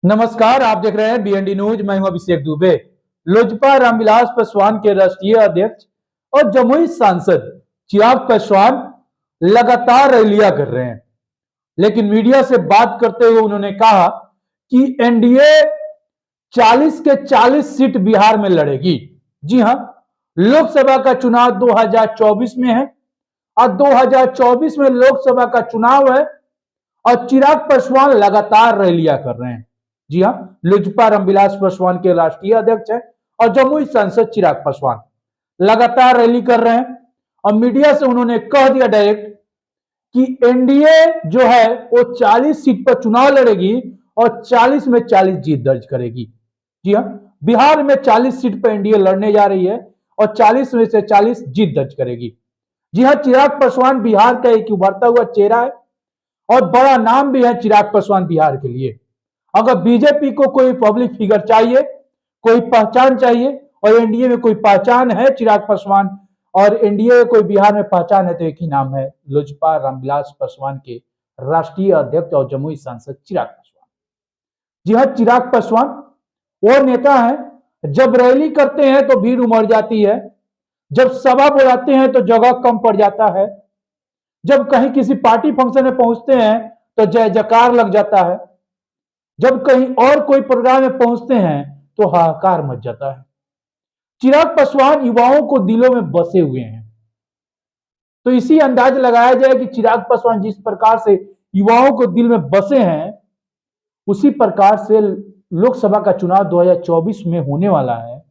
नमस्कार, आप देख रहे हैं बीएनडी न्यूज। मैं हूं अभिषेक दुबे। लोजपा रामविलास पासवान के राष्ट्रीय अध्यक्ष और जमुई सांसद चिराग पासवान लगातार रैलियां कर रहे हैं, लेकिन मीडिया से बात करते हुए उन्होंने कहा कि एनडीए 40 के 40 सीट बिहार में लड़ेगी। जी हां, लोकसभा का चुनाव 2024 में है और 2024 में लोकसभा का चुनाव है और चिराग पासवान लगातार रैलियां कर रहे हैं। जी हां, लोजपा रामविलास पासवान के राष्ट्रीय अध्यक्ष हैं और जमुई सांसद चिराग पासवान लगातार रैली कर रहे हैं और मीडिया से उन्होंने कह दिया डायरेक्ट कि एनडीए जो है वो 40 सीट पर चुनाव लड़ेगी और 40 में 40 जीत दर्ज करेगी। जी हां, बिहार में 40 सीट पर एनडीए लड़ने जा रही है और 40 में से 40 जीत दर्ज करेगी। जी हां, चिराग पासवान बिहार का एक उभरता हुआ चेहरा है और बड़ा नाम भी है चिराग पासवान बिहार के लिए। अगर बीजेपी को कोई पब्लिक फिगर चाहिए, कोई पहचान चाहिए और एनडीए में कोई पहचान है चिराग पासवान और एनडीए में कोई बिहार में पहचान है तो एक ही नाम है लोजपा रामविलास पासवान के राष्ट्रीय अध्यक्ष और जमुई सांसद चिराग पासवान। जी हाँ, चिराग पासवान वो नेता है, जब रैली करते हैं तो भीड़ उमड़ जाती है, जब सभा बुलाते हैं तो जगह कम पड़ जाता है, जब कहीं किसी पार्टी फंक्शन में पहुंचते हैं तो जय जयकार लग जाता है, जब कहीं और कोई प्रोग्राम में पहुंचते हैं तो हाहाकार मच जाता है। चिराग पासवान युवाओं को दिलों में बसे हुए हैं, तो इसी अंदाज लगाया जाए कि चिराग पासवान जिस प्रकार से युवाओं को दिल में बसे हैं, उसी प्रकार से लोकसभा का चुनाव 2024 में होने वाला है।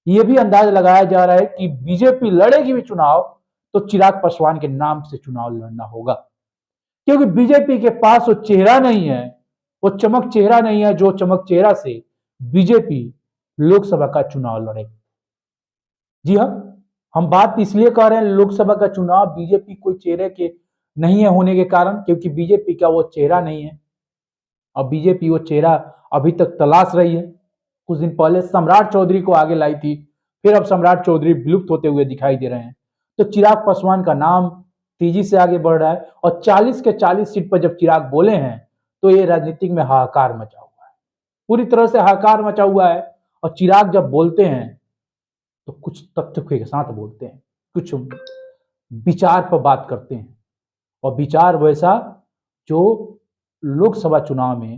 यह भी अंदाज लगाया जा रहा है कि बीजेपी लड़ेगी भी चुनाव तो चिराग पासवान के नाम से चुनाव लड़ना होगा, क्योंकि बीजेपी के पास वो चेहरा नहीं है, वो चमक चेहरा नहीं है जो चमक चेहरा से बीजेपी लोकसभा का चुनाव लड़े। जी हाँ, हम बात इसलिए कर रहे हैं लोकसभा का चुनाव बीजेपी कोई चेहरे के नहीं है होने के कारण, क्योंकि बीजेपी का वो चेहरा नहीं है और बीजेपी वो चेहरा अभी तक तलाश रही है। कुछ दिन पहले सम्राट चौधरी को आगे लाई थी, फिर अब सम्राट चौधरी विलुप्त होते हुए दिखाई दे रहे हैं, तो चिराग पासवान का नाम तेजी से आगे बढ़ रहा है और 40 के 40 सीट पर जब चिराग बोले हैं तो ये राजनीतिक में हाहाकार मचा हुआ है, पूरी तरह से हाहाकार मचा हुआ है। और चिराग जब बोलते हैं तो कुछ तथ्य के साथ बोलते हैं, कुछ विचार पर बात करते हैं और विचार वैसा जो लोकसभा चुनाव में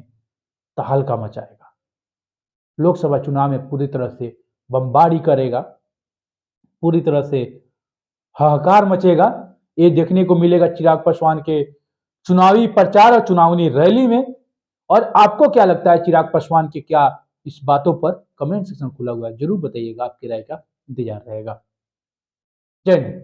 तहलका मचाएगा, लोकसभा चुनाव में पूरी तरह से बमबारी करेगा, पूरी तरह से हाहाकार मचेगा। ये देखने को मिलेगा चिराग पासवान के चुनावी प्रचार और चुनावी रैली में। और आपको क्या लगता है चिराग पासवान के क्या इस बातों पर? कमेंट सेक्शन खुला हुआ है, जरूर बताइएगा, आपकी राय का इंतजार रहेगा। जय हिंद।